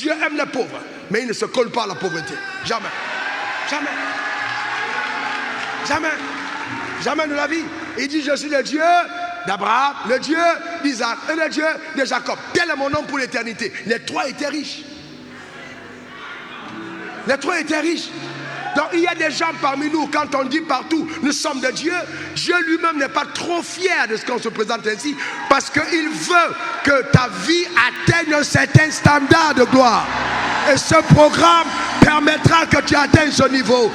Dieu aime les pauvres, mais il ne se colle pas à la pauvreté. Jamais. Jamais. Jamais. Jamais de la vie. Il dit, je suis le Dieu d'Abraham, le Dieu d'Isaac et le Dieu de Jacob. Tel est mon nom pour l'éternité. Les trois étaient riches. Les trois étaient riches. Donc il y a des gens parmi nous, quand on dit partout, nous sommes de Dieu, Dieu lui-même n'est pas trop fier de ce qu'on se présente ainsi, parce qu'il veut que ta vie atteigne un certain standard de gloire. Et ce programme permettra que tu atteignes ce niveau.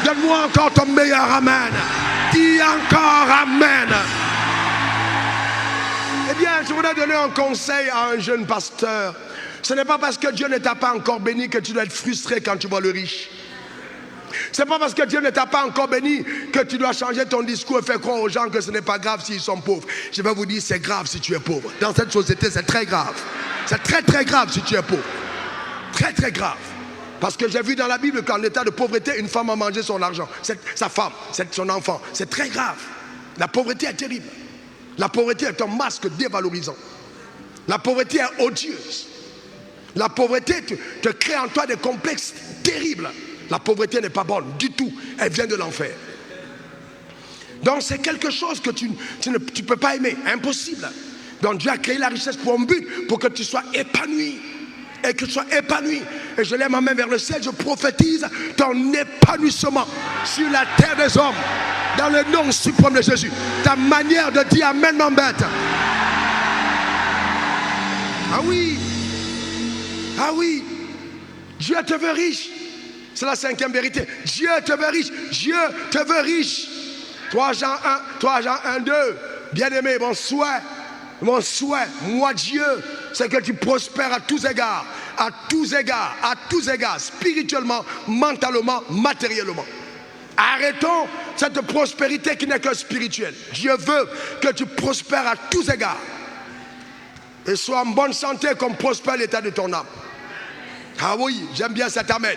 Donne-moi encore ton meilleur amen. Dis encore amen. Eh bien, je voudrais donner un conseil à un jeune pasteur. Ce n'est pas parce que Dieu ne t'a pas encore béni que tu dois être frustré quand tu vois le riche. Ce n'est pas parce que Dieu ne t'a pas encore béni que tu dois changer ton discours et faire croire aux gens que ce n'est pas grave s'ils sont pauvres. Je vais vous dire, c'est grave si tu es pauvre. Dans cette société, c'est très grave. C'est très très grave si tu es pauvre. Très très grave. Parce que j'ai vu dans la Bible qu'en état de pauvreté, une femme a mangé son argent. C'est sa femme, c'est son enfant. C'est très grave. La pauvreté est terrible. La pauvreté est un masque dévalorisant. La pauvreté est odieuse. La pauvreté te crée en toi des complexes terribles. La pauvreté n'est pas bonne du tout. Elle vient de l'enfer. Donc c'est quelque chose que tu ne peux pas aimer. Impossible. Donc Dieu a créé la richesse pour un but, pour que tu sois épanoui. Et que tu sois épanoui. Et je lève ma main vers le ciel, je prophétise ton épanouissement sur la terre des hommes. Dans le nom suprême de Jésus. Ta manière de dire amen m'embête. Ah oui. Ah oui. Dieu te veut riche. C'est la cinquième vérité. Dieu te veut riche. Dieu te veut riche. 3 Jean 1, 2. Bien-aimé, mon souhait, moi Dieu, c'est que tu prospères à tous égards. À tous égards, à tous égards. Spirituellement, mentalement, matériellement. Arrêtons cette prospérité qui n'est que spirituelle. Dieu veut que tu prospères à tous égards. Et sois en bonne santé comme prospère l'état de ton âme. Ah oui, j'aime bien cet amen.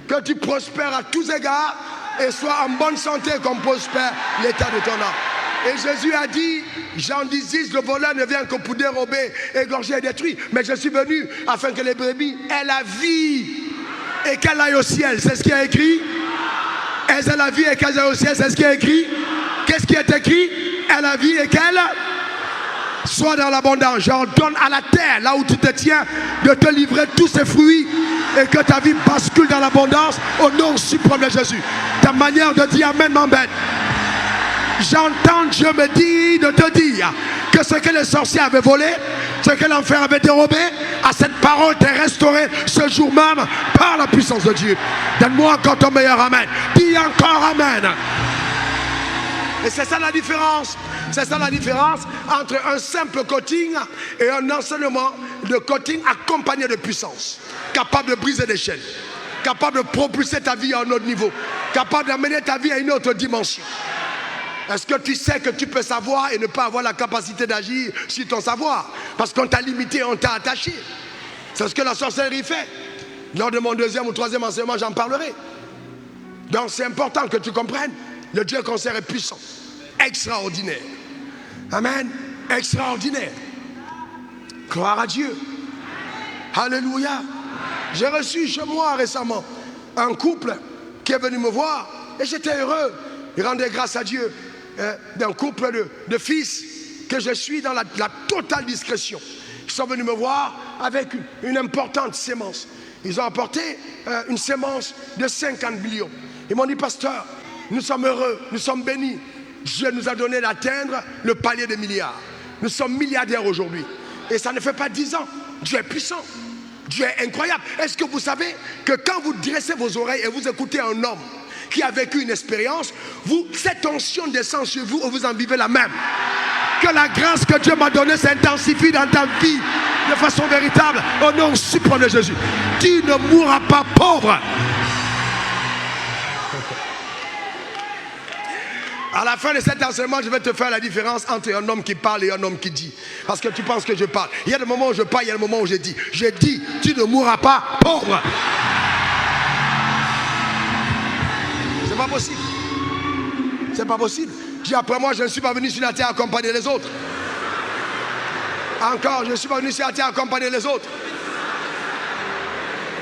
Que tu prospères à tous égards et sois en bonne santé comme prospère l'état de ton âme. Et Jésus a dit, Jean 10, le voleur ne vient que pour dérober, égorger et détruire. Mais je suis venu afin que les brebis aient la vie et qu'elle aille au ciel. C'est ce qui est écrit. Elles aient la vie et qu'elles aillent au ciel. C'est ce qui est écrit. Qu'est-ce qui est écrit? Elle a la vie et qu'elle soit dans l'abondance. J'ordonne à la terre, là où tu te tiens, de te livrer tous ces fruits et que ta vie bascule dans l'abondance au nom suprême de Jésus. Ta manière de dire amen m'embête. J'entends Dieu me dire de te dire que ce que les sorciers avaient volé, ce que l'enfer avait dérobé, à cette parole t'est restauré ce jour même par la puissance de Dieu. Donne-moi encore ton meilleur amen. Dis encore amen. Et c'est ça la différence. C'est ça la différence entre un simple coaching et un enseignement de coaching accompagné de puissance. Capable de briser des chaînes. Capable de propulser ta vie à un autre niveau. Capable d'amener ta vie à une autre dimension. Est-ce que tu sais que tu peux savoir et ne pas avoir la capacité d'agir sur ton savoir? Parce qu'on t'a limité, on t'a attaché. C'est ce que la sorcellerie fait. Lors de mon 2e ou 3e enseignement, j'en parlerai. Donc c'est important que tu comprennes. Le Dieu qu'on sert est puissant. Extraordinaire. Amen. Extraordinaire. Gloire à Dieu. Alléluia. J'ai reçu chez moi récemment un couple qui est venu me voir et j'étais heureux. Il rendait grâce à Dieu d'un couple de fils que je suis dans la totale discrétion. Ils sont venus me voir avec une importante sémence. Ils ont apporté une sémence de 50 millions. Ils m'ont dit, pasteur, nous sommes heureux, nous sommes bénis. Dieu nous a donné d'atteindre le palier des milliards. Nous sommes milliardaires aujourd'hui. Et ça ne fait pas 10 ans. Dieu est puissant. Dieu est incroyable. Est-ce que vous savez que quand vous dressez vos oreilles et vous écoutez un homme qui a vécu une expérience, cette onction descend sur vous et vous en vivez la même. Que la grâce que Dieu m'a donnée s'intensifie dans ta vie de façon véritable au nom suprême de Jésus. Tu ne mourras pas pauvre. À la fin de cet enseignement, je vais te faire la différence entre un homme qui parle et un homme qui dit. Parce que tu penses que je parle. Il y a des moments où je parle, il y a des moments où je dis. Je dis, tu ne mourras pas pauvre. C'est pas possible. C'est pas possible. Dis après moi, je ne suis pas venu sur la terre accompagner les autres. Encore, je ne suis pas venu sur la terre accompagner les autres.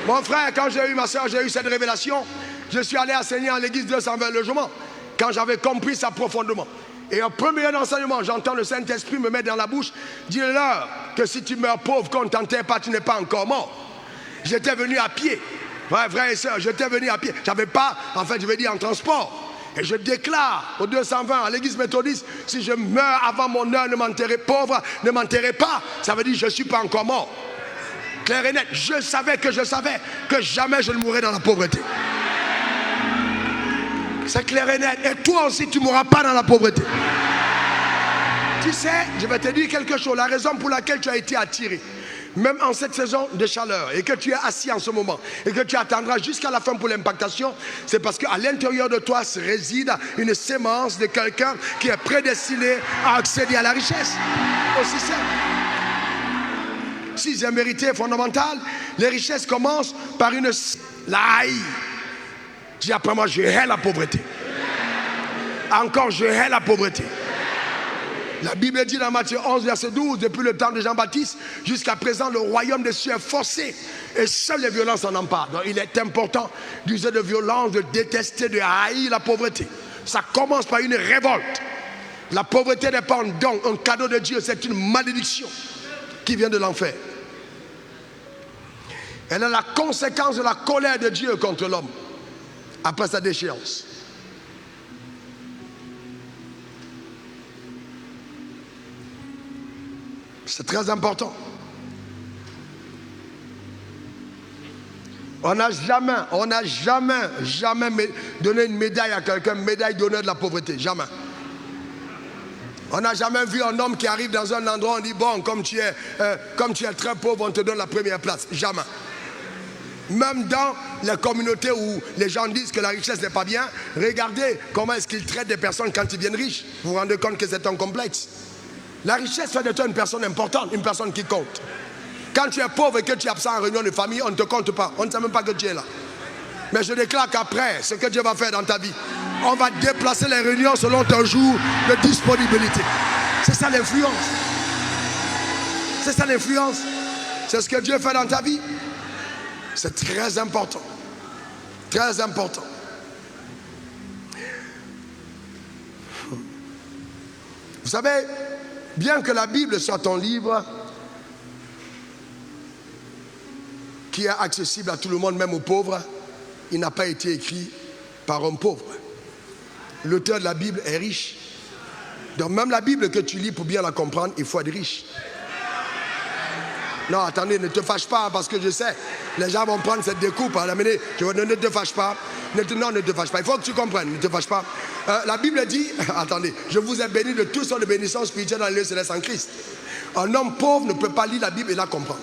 Mon frère, quand j'ai eu ma soeur, j'ai eu cette révélation. Je suis allé enseigner en l'église 220 logements. Quand j'avais compris ça profondément. Et au premier enseignement, j'entends le Saint-Esprit me mettre dans la bouche. Dis-leur que si tu meurs pauvre, qu'on ne t'enterre pas, tu n'es pas encore mort. J'étais venu à pied. Ouais, frères et sœurs, j'étais venu à pied. J'avais pas, en fait, je vais dire en transport. Et je déclare au 220 à l'église méthodiste, si je meurs avant mon heure, ne m'enterrez pauvre, ne m'enterrez pas. Ça veut dire que je ne suis pas encore mort. Clair et net, je savais que jamais je ne mourrais dans la pauvreté. C'est clair et net. Et toi aussi, tu ne mourras pas dans la pauvreté. Tu sais, je vais te dire quelque chose. La raison pour laquelle tu as été attiré, même en cette saison de chaleur, et que tu es assis en ce moment, et que tu attendras jusqu'à la fin pour l'impactation, c'est parce qu'à l'intérieur de toi se réside une sémence de quelqu'un qui est prédestiné à accéder à la richesse. Aussi simple. Sixième vérité fondamentale, les richesses commencent par la haï. Dis après moi, je hais la pauvreté. Encore, je hais la pauvreté. La Bible dit dans Matthieu 11, verset 12, depuis le temps de Jean-Baptiste, jusqu'à présent, le royaume des cieux est forcé. Et seules les violences en emparent. Donc il est important d'user de violence, de détester, de haïr la pauvreté. Ça commence par une révolte. La pauvreté n'est pas un don, un cadeau de Dieu, c'est une malédiction qui vient de l'enfer. Elle est la conséquence de la colère de Dieu contre l'homme après sa déchéance. C'est très important. On n'a jamais donné une médaille à quelqu'un, médaille d'honneur de la pauvreté, jamais. On n'a jamais vu un homme qui arrive dans un endroit, on dit bon, comme tu es très pauvre, on te donne la première place, jamais. Même dans les communautés où les gens disent que la richesse n'est pas bien, regardez comment est-ce qu'ils traitent des personnes quand ils deviennent riches. Vous vous rendez compte que c'est un complexe. La richesse fait de toi une personne importante, une personne qui compte. Quand tu es pauvre et que tu es absent en réunion de famille, on ne te compte pas. On ne sait même pas que tu es là. Mais je déclare qu'après, ce que Dieu va faire dans ta vie, on va déplacer les réunions selon ton jour de disponibilité. C'est ça l'influence. C'est ça l'influence. C'est ce que Dieu fait dans ta vie. C'est très important. Très important. Vous savez, bien que la Bible soit un livre qui est accessible à tout le monde, même aux pauvres, il n'a pas été écrit par un pauvre. L'auteur de la Bible est riche. Donc même la Bible que tu lis, pour bien la comprendre, il faut être riche. Non, attendez, ne te fâche pas, parce que je sais, les gens vont prendre cette découpe, ne te fâche pas. Non, ne te fâche pas, il faut que tu comprennes, ne te fâche pas. La Bible dit, attendez, je vous ai béni de toutes sortes de bénédictions spirituelles dans les lieux célestes en Christ. Un homme pauvre ne peut pas lire la Bible et la comprendre.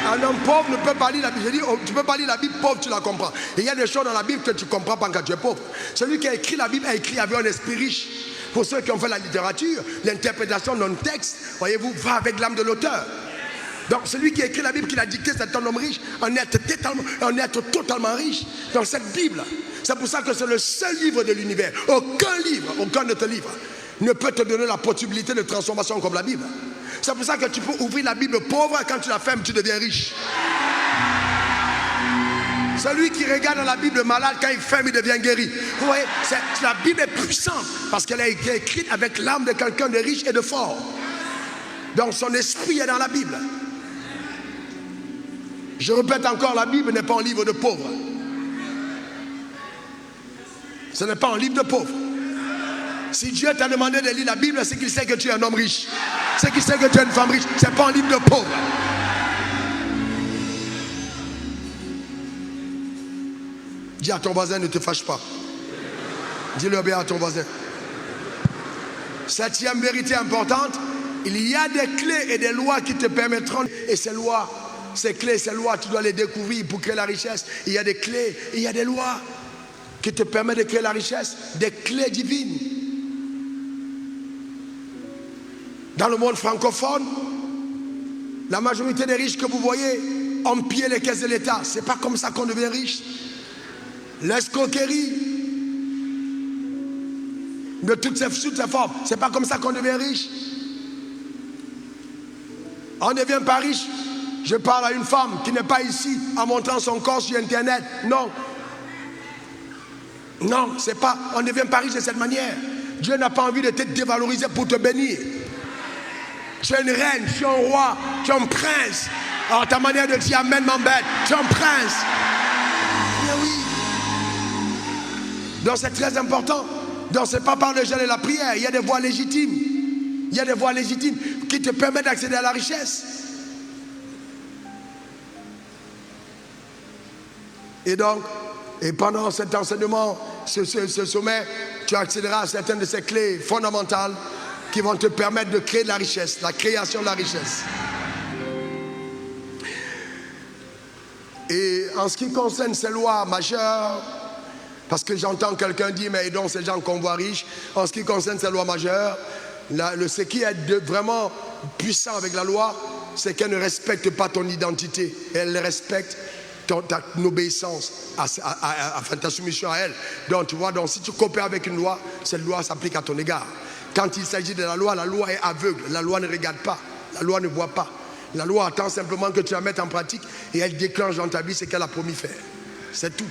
Un homme pauvre ne peut pas lire la Bible. Je dis, tu ne peux pas lire la Bible pauvre, tu la comprends. Et il y a des choses dans la Bible que tu ne comprends pas quand tu es pauvre. Celui qui a écrit la Bible a écrit avec un esprit riche. Pour ceux qui ont fait la littérature, l'interprétation d'un texte, voyez-vous, va avec l'âme de l'auteur. Donc celui qui a écrit la Bible, qui l'a dicté, c'est un homme riche, un être totalement riche dans cette Bible. C'est pour ça que c'est le seul livre de l'univers. Aucun autre livre ne peut te donner la possibilité de transformation comme la Bible. C'est pour ça que tu peux ouvrir la Bible pauvre, quand tu la fermes, tu deviens riche. Celui qui regarde dans la Bible malade, quand il ferme, il devient guéri. Vous voyez, la Bible est puissante parce qu'elle a été écrite avec l'âme de quelqu'un de riche et de fort. Donc son esprit est dans la Bible. Je répète encore, la Bible n'est pas un livre de pauvres. Ce n'est pas un livre de pauvres. Si Dieu t'a demandé de lire la Bible, c'est qu'il sait que tu es un homme riche. C'est qu'il sait que tu es une femme riche. Ce n'est pas un livre de pauvres. Dis à ton voisin, ne te fâche pas. Dis-le bien à ton voisin. Septième vérité importante, il y a des clés et des lois qui te permettront, et ces lois, ces clés, ces lois, tu dois les découvrir pour créer la richesse. Il y a des clés, il y a des lois qui te permettent de créer la richesse, des clés divines. Dans le monde francophone, la majorité des riches que vous voyez ont pillé les caisses de l'État. Ce n'est pas comme ça qu'on devient riche. L'escroquerie, de toutes ces formes. Ce n'est pas comme ça qu'on devient riche. On ne devient pas riche. Je parle à une femme qui n'est pas ici en montrant son corps sur Internet. Non. Non, c'est pas. On ne devient pas riche de cette manière. Dieu n'a pas envie de te dévaloriser pour te bénir. Tu es une reine, tu es un roi, tu es un prince. Alors ta manière de dire Amen m'embête. Tu es un prince. Mais oui. Donc c'est très important. Donc ce n'est pas par le jeûne et la prière. Il y a des voies légitimes. Il y a des voies légitimes qui te permettent d'accéder à la richesse. Et donc, et pendant cet enseignement, ce sommet, tu accéderas à certaines de ces clés fondamentales qui vont te permettre de créer de la richesse, la création de la richesse. Et en ce qui concerne ces lois majeures, parce que j'entends quelqu'un dire, mais donc ces gens qu'on voit riches, en ce qui concerne ces lois majeures, ce qui est vraiment puissant avec la loi, c'est qu'elle ne respecte pas ton identité, elle respecte ton obéissance, enfin ta soumission à elle. Donc tu vois, donc, si tu coopères avec une loi, cette loi s'applique à ton égard. Quand il s'agit de la loi est aveugle, la loi ne regarde pas, la loi ne voit pas. La loi attend simplement que tu la mettes en pratique et elle déclenche dans ta vie ce qu'elle a promis faire. C'est tout.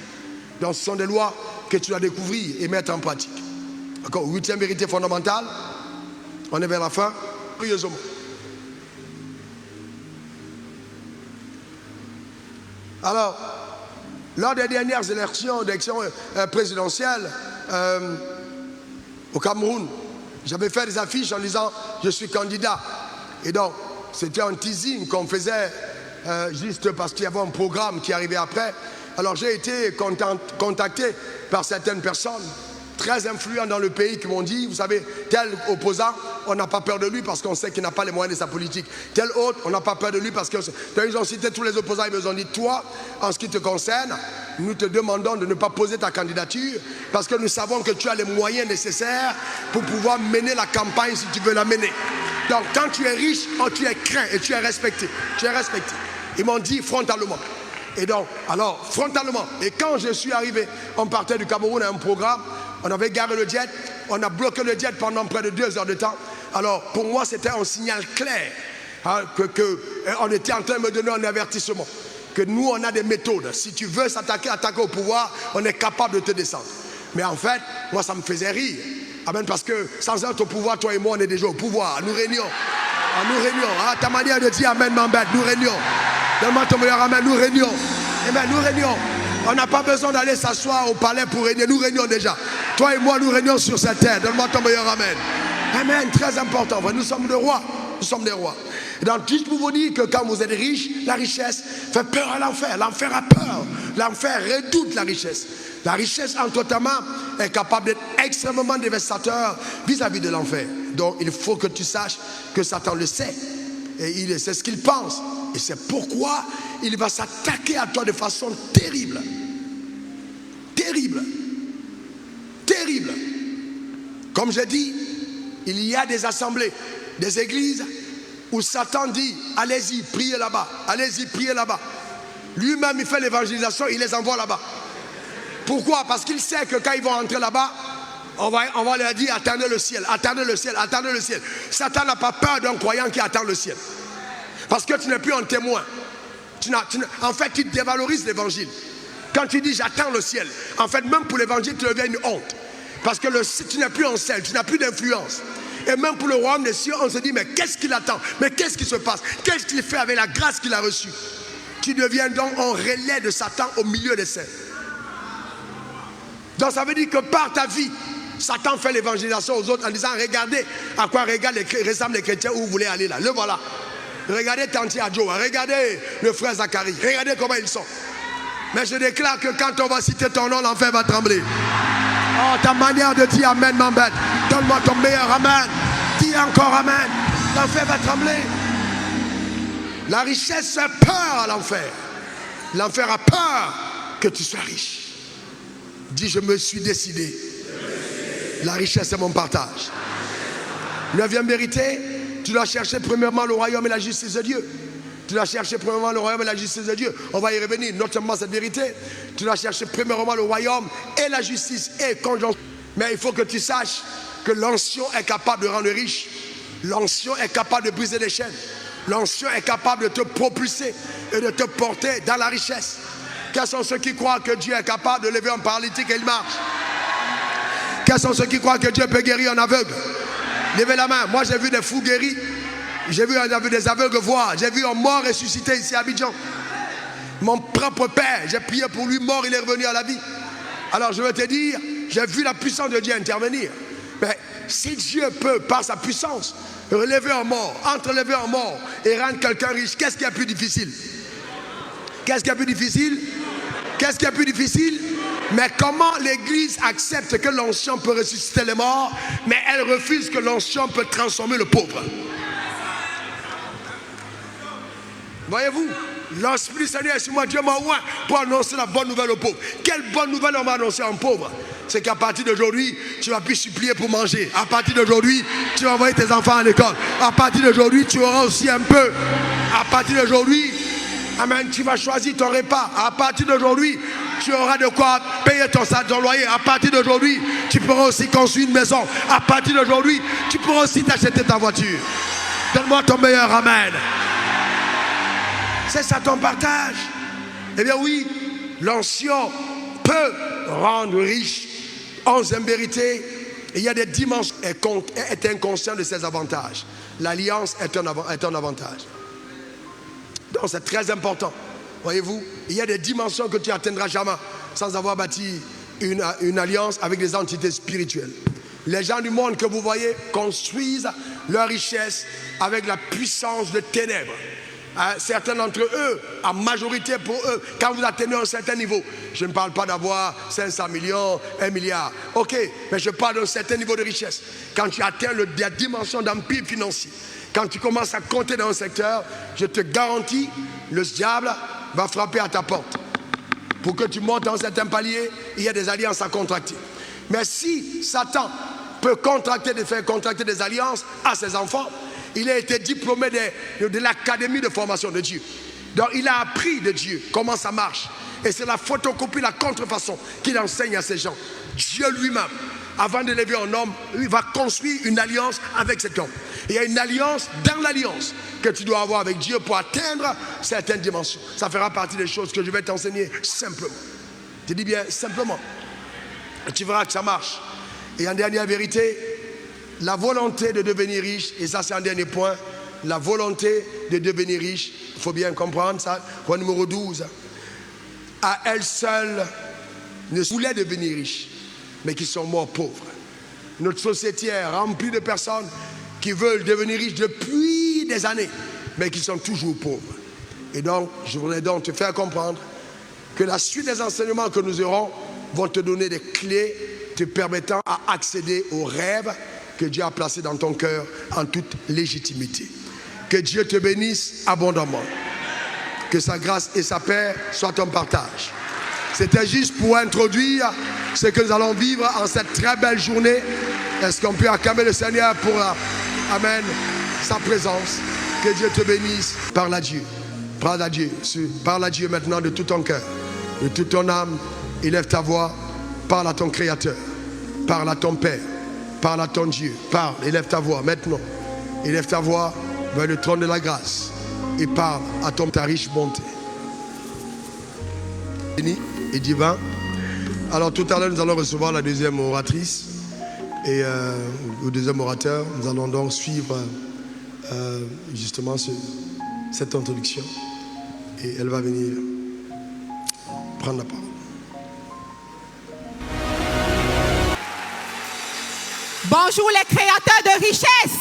Donc ce sont des lois que tu dois découvrir et mettre en pratique. D'accord. 8e vérité fondamentale. On est vers la fin. Curieusement. Alors, lors des dernières élections présidentielles au Cameroun, j'avais fait des affiches en disant je suis candidat. Et donc, c'était un teasing qu'on faisait juste parce qu'il y avait un programme qui arrivait après. Alors j'ai été contacté par certaines personnes très influents dans le pays qui m'ont dit, vous savez, tel opposant, on n'a pas peur de lui parce qu'on sait qu'il n'a pas les moyens de sa politique. Tel autre, on n'a pas peur de lui parce qu'ils ont cité tous les opposants, ils nous ont dit, toi, en ce qui te concerne, nous te demandons de ne pas poser ta candidature parce que nous savons que tu as les moyens nécessaires pour pouvoir mener la campagne si tu veux la mener. Donc quand tu es riche, tu es craint et tu es respecté. Tu es respecté. Ils m'ont dit frontalement. Et donc, alors, frontalement. Et quand je suis arrivé, on partait du Cameroun à un programme, on avait garé le jet, on a bloqué le jet pendant près de 2 heures de temps. Alors, pour moi, c'était un signal clair hein, on était en train de me donner un avertissement. Que nous, on a des méthodes. Si tu veux attaquer au pouvoir, on est capable de te descendre. Mais en fait, moi, ça me faisait rire. Amen, parce que sans être au pouvoir, toi et moi, on est déjà au pouvoir. Nous régnons. Nous régnons. Ah, ta manière de dire Amen m'embête. Nous régnons. Donne-moi ton meilleur Amen. Nous régnons. Amen, nous régnons. On n'a pas besoin d'aller s'asseoir au palais pour régner. Nous régnons déjà. Toi et moi, nous régnons sur cette terre. Donne-moi ton meilleur Amen. Amen, très important. Nous sommes des rois. Nous sommes des rois. Et donc, juste pour vous dire que quand vous êtes riche, la richesse fait peur à l'enfer. L'enfer a peur. L'enfer redoute la richesse. La richesse entre ta main est capable d'être extrêmement dévastateur vis-à-vis de l'enfer. Donc, il faut que tu saches que Satan le sait. Et c'est ce qu'il pense. Et c'est pourquoi il va s'attaquer à toi de façon terrible. Terrible. Terrible. Comme je dis, il y a des assemblées, des églises où Satan dit, allez-y, priez là-bas. Allez-y, priez là-bas. Lui-même, il fait l'évangélisation, il les envoie là-bas. Pourquoi? Parce qu'il sait que quand ils vont entrer là-bas, on va leur dire, attendez le ciel, attendez le ciel, attendez le ciel. Satan n'a pas peur d'un croyant qui attend le ciel. Parce que tu n'es plus un témoin. En fait, tu dévalorises l'évangile. Quand tu dis j'attends le ciel, en fait, même pour l'évangile, tu deviens une honte. Parce que tu n'es plus en sel, tu n'as plus d'influence. Et même pour le royaume des cieux, on se dit, mais qu'est-ce qu'il attend? Mais qu'est-ce qui se passe? Qu'est-ce qu'il fait avec la grâce qu'il a reçue? Tu deviens donc un relais de Satan au milieu des saints. Donc ça veut dire que par ta vie, Satan fait l'évangélisation aux autres en disant, regardez à quoi ressemblent les chrétiens où vous voulez aller là. Le voilà. Regardez Tanti Adjo, regardez le frère Zacharie, regardez comment ils sont. Mais je déclare que quand on va citer ton nom, l'enfer va trembler. Oh, ta manière de dire Amen m'embête. Donne-moi ton meilleur Amen. Dis encore Amen. L'enfer va trembler. La richesse fait peur à l'enfer. L'enfer a peur que tu sois riche. Dis, je me suis décidé. La richesse est mon partage. 9e vérité, tu dois chercher premièrement le royaume et la justice de Dieu. Tu dois chercher premièrement le royaume et la justice de Dieu. On va y revenir, notamment cette vérité. Tu dois chercher premièrement le royaume et la justice et conjonction. Mais il faut que tu saches que l'onction est capable de rendre riche. L'onction est capable de briser les chaînes. L'onction est capable de te propulser et de te porter dans la richesse. Quels sont ceux qui croient que Dieu est capable de lever un paralytique et il marche? Quels sont ceux qui croient que Dieu peut guérir un aveugle? Levez la main. Moi j'ai vu des fous guéris. J'ai vu des aveugles voir. J'ai vu un mort ressuscité ici à Abidjan. Mon propre père, j'ai prié pour lui, mort, il est revenu à la vie. Alors je veux te dire, j'ai vu la puissance de Dieu intervenir. Mais si Dieu peut, par sa puissance, relever un mort, entrelever un mort et rendre quelqu'un riche, qu'est-ce qui est plus difficile? Qu'est-ce qui est plus difficile? Qu'est-ce qui est plus difficile? Mais comment l'Église accepte que l'onction peut ressusciter les morts, mais elle refuse que l'onction peut transformer le pauvre? Voyez-vous, l'Esprit du Seigneur est sur moi, Dieu m'a oint pour annoncer la bonne nouvelle aux pauvres. Quelle bonne nouvelle on va annoncer aux pauvres? C'est qu'à partir d'aujourd'hui, tu vas plus supplier pour manger. À partir d'aujourd'hui, tu vas envoyer tes enfants à l'école. À partir d'aujourd'hui, tu auras aussi un peu. À partir d'aujourd'hui, amen, tu vas choisir ton repas. À partir d'aujourd'hui, tu auras de quoi payer ton loyer. À partir d'aujourd'hui, tu pourras aussi construire une maison. À partir d'aujourd'hui, tu pourras aussi t'acheter ta voiture. Donne-moi ton meilleur amen. C'est ça ton partage. Eh bien oui, l'onction peut rendre riche. 11e vérité, il y a des dimensions, est inconscient de ses avantages. L'alliance est un avantage. Donc c'est très important. Voyez-vous, il y a des dimensions que tu n'atteindras jamais sans avoir bâti une alliance avec des entités spirituelles. Les gens du monde que vous voyez construisent leur richesse avec la puissance de ténèbres. Certains d'entre eux, en majorité pour eux, quand vous atteignez un certain niveau, je ne parle pas d'avoir 500 millions, 1 milliard, ok, mais je parle d'un certain niveau de richesse. Quand tu atteins la dimension d'empire financier, quand tu commences à compter dans un secteur, je te garantis, le diable va frapper à ta porte. Pour que tu montes dans un certain palier, il y a des alliances à contracter. Mais si Satan peut faire contracter des alliances à ses enfants, il a été diplômé de l'académie de formation de Dieu. Donc il a appris de Dieu comment ça marche. Et c'est la photocopie, la contrefaçon qu'il enseigne à ces gens. Dieu lui-même, avant d'élever un homme, il va construire une alliance avec cet homme. Il y a une alliance dans l'alliance que tu dois avoir avec Dieu pour atteindre certaines dimensions. Ça fera partie des choses que je vais t'enseigner simplement. Tu dis bien simplement. Et tu verras que ça marche. Et en dernière vérité, la volonté de devenir riche, et ça c'est un dernier point, la volonté de devenir riche, il faut bien comprendre ça, point numéro 12, à elle seule ne voulait devenir riche, mais qui sont morts pauvres. Notre société est remplie de personnes qui veulent devenir riches depuis des années, mais qui sont toujours pauvres. Et donc, je voudrais donc te faire comprendre que la suite des enseignements que nous aurons vont te donner des clés te permettant à accéder aux rêves que Dieu a placé dans ton cœur en toute légitimité. Que Dieu te bénisse abondamment. Que sa grâce et sa paix soient ton partage. C'était juste pour introduire ce que nous allons vivre en cette très belle journée. Est-ce qu'on peut acclamer le Seigneur pour amen, sa présence? Que Dieu te bénisse. Parle à Dieu. Parle à Dieu. Parle à Dieu maintenant de tout ton cœur, de toute ton âme. Élève ta voix. Parle à ton Créateur. Parle à ton Père. Parle à ton Dieu, parle, élève ta voix maintenant. Élève ta voix vers le trône de la grâce et parle à ta riche bonté. Béni et divin. Alors tout à l'heure, nous allons recevoir la deuxième oratrice et le deuxième orateur. Nous allons donc suivre justement cette introduction et elle va venir prendre la parole. Bonjour les créateurs de richesse.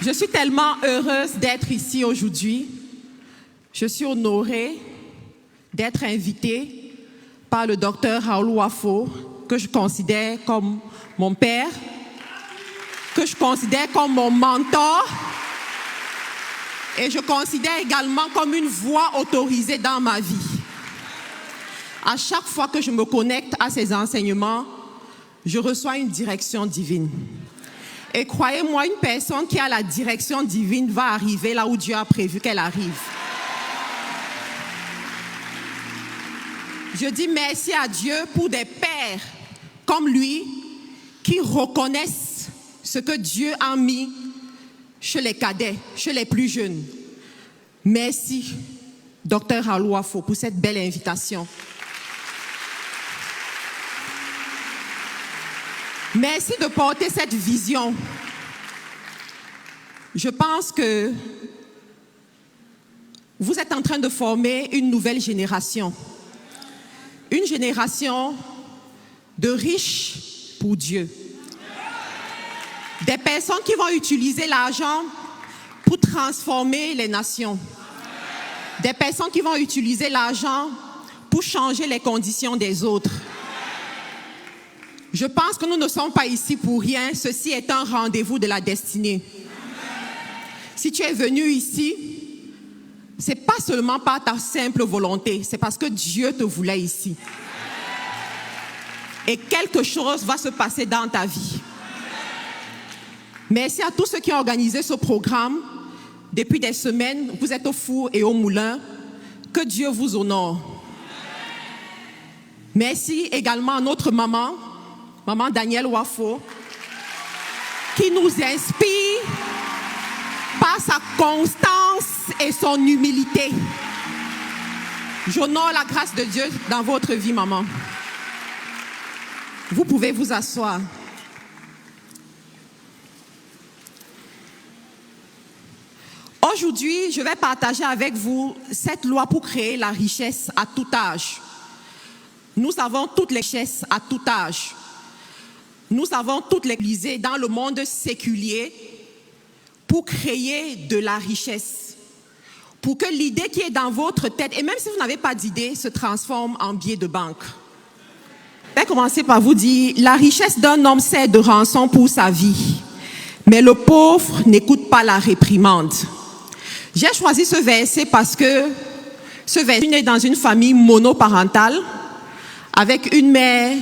Je suis tellement heureuse d'être ici aujourd'hui. Je suis honorée d'être invitée par le docteur Raoul Wafo, que je considère comme mon père, que je considère comme mon mentor, et je considère également comme une voix autorisée dans ma vie. À chaque fois que je me connecte à ces enseignements, je reçois une direction divine. Et croyez-moi, une personne qui a la direction divine va arriver là où Dieu a prévu qu'elle arrive. Je dis merci à Dieu pour des pères comme lui qui reconnaissent ce que Dieu a mis chez les cadets, chez les plus jeunes. Merci, Dr Raoul Wafo, pour cette belle invitation. Merci de porter cette vision. Je pense que vous êtes en train de former une nouvelle génération. Une génération de riches pour Dieu. Des personnes qui vont utiliser l'argent pour transformer les nations. Des personnes qui vont utiliser l'argent pour changer les conditions des autres. Je pense que nous ne sommes pas ici pour rien. Ceci est un rendez-vous de la destinée. Si tu es venu ici, ce n'est pas seulement par ta simple volonté, c'est parce que Dieu te voulait ici. Et quelque chose va se passer dans ta vie. Merci à tous ceux qui ont organisé ce programme. Depuis des semaines, vous êtes au four et au moulin. Que Dieu vous honore. Merci également à notre maman, maman Danielle Wafo, qui nous inspire par sa constance et son humilité. J'honore la grâce de Dieu dans votre vie, maman. Vous pouvez vous asseoir. Aujourd'hui, je vais partager avec vous cette loi pour créer la richesse à tout âge. Nous avons toutes les richesses à tout âge. Nous avons toutes les utilisées dans le monde séculier pour créer de la richesse. Pour que l'idée qui est dans votre tête, et même si vous n'avez pas d'idée, se transforme en billet de banque. Je vais commencer par vous dire, la richesse d'un homme sert de rançon pour sa vie, mais le pauvre n'écoute pas la réprimande. J'ai choisi ce verset parce que ce verset est né dans une famille monoparentale avec une mère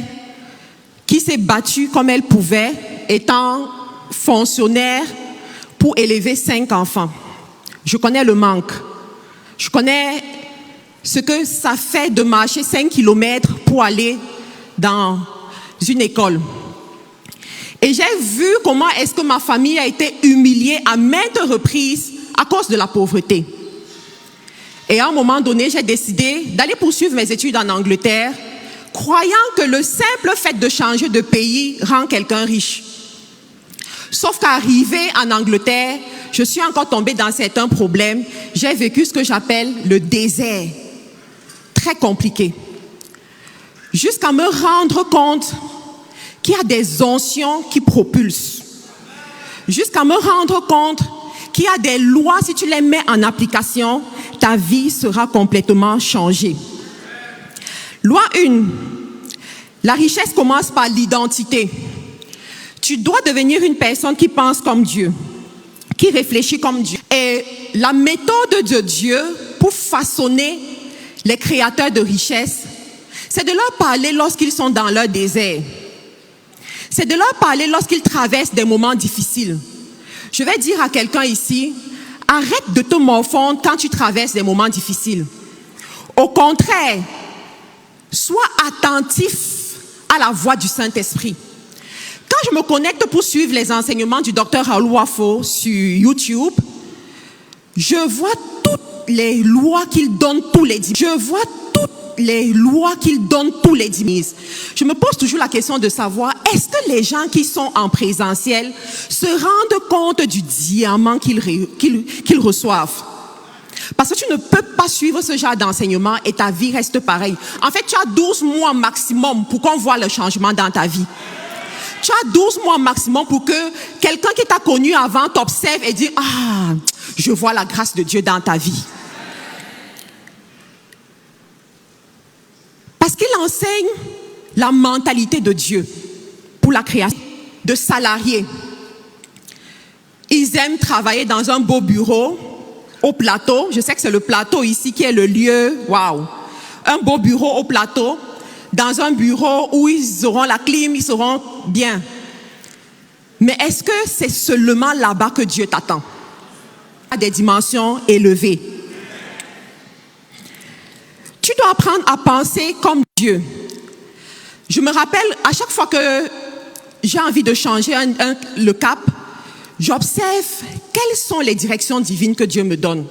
qui s'est battue comme elle pouvait, étant fonctionnaire pour élever 5 enfants. Je connais le manque. Je connais ce que ça fait de marcher 5 kilomètres pour aller dans une école. Et j'ai vu comment est-ce que ma famille a été humiliée à maintes reprises à cause de la pauvreté. Et à un moment donné, j'ai décidé d'aller poursuivre mes études en Angleterre, croyant que le simple fait de changer de pays rend quelqu'un riche. Sauf qu'arrivé en Angleterre, je suis encore tombée dans certains problèmes. J'ai vécu ce que j'appelle le désert. Très compliqué. Jusqu'à me rendre compte qu'il y a des onction qui propulsent. Jusqu'à me rendre compte qu'il y a des lois, si tu les mets en application, ta vie sera complètement changée. Loi 1. La richesse commence par l'identité. Tu dois devenir une personne qui pense comme Dieu, qui réfléchit comme Dieu. Et la méthode de Dieu pour façonner les créateurs de richesse, c'est de leur parler lorsqu'ils sont dans leur désert. C'est de leur parler lorsqu'ils traversent des moments difficiles. Je vais dire à quelqu'un ici, arrête de te morfondre quand tu traverses des moments difficiles. Au contraire, sois attentif à la voix du Saint-Esprit. Quand je me connecte pour suivre les enseignements du Dr Raoul Wafo sur YouTube, je vois toutes les lois qu'il donne tous les dimanches. Je vois toutes les lois qu'il donne tous les dimanches. Je me pose toujours la question de savoir, est-ce que les gens qui sont en présentiel se rendent compte du diamant qu'ils reçoivent? Parce que tu ne peux pas suivre ce genre d'enseignement et ta vie reste pareille. En fait, tu as 12 mois maximum pour qu'on voit le changement dans ta vie. Tu as 12 mois maximum pour que quelqu'un qui t'a connu avant t'observe et dise « Ah, je vois la grâce de Dieu dans ta vie. » Parce qu'il enseigne la mentalité de Dieu pour la création de salariés. Ils aiment travailler dans un beau bureau, au plateau. Je sais que c'est le plateau ici qui est le lieu. Waouh! Un beau bureau au plateau, dans un bureau où ils auront la clim, ils seront bien. Mais est-ce que c'est seulement là-bas que Dieu t'attend? À des dimensions élevées. Tu dois apprendre à penser comme Dieu. Je me rappelle, à chaque fois que j'ai envie de changer le cap, j'observe quelles sont les directions divines que Dieu me donne.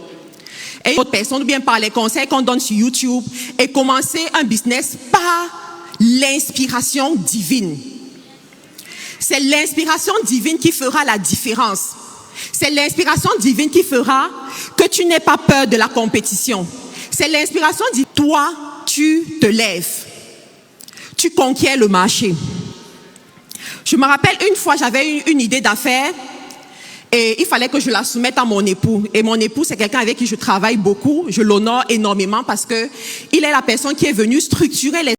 Et d'autres personnes, ou bien par les conseils qu'on donne sur YouTube, et commencer un business par l'inspiration divine. C'est l'inspiration divine qui fera la différence. C'est l'inspiration divine qui fera que tu n'aies pas peur de la compétition. C'est l'inspiration divine. Toi, tu te lèves. Tu conquiers le marché. Je me rappelle une fois, j'avais une idée d'affaires et il fallait que je la soumette à mon époux. Et mon époux, c'est quelqu'un avec qui je travaille beaucoup. Je l'honore énormément parce qu'il est la personne qui est venue structurer les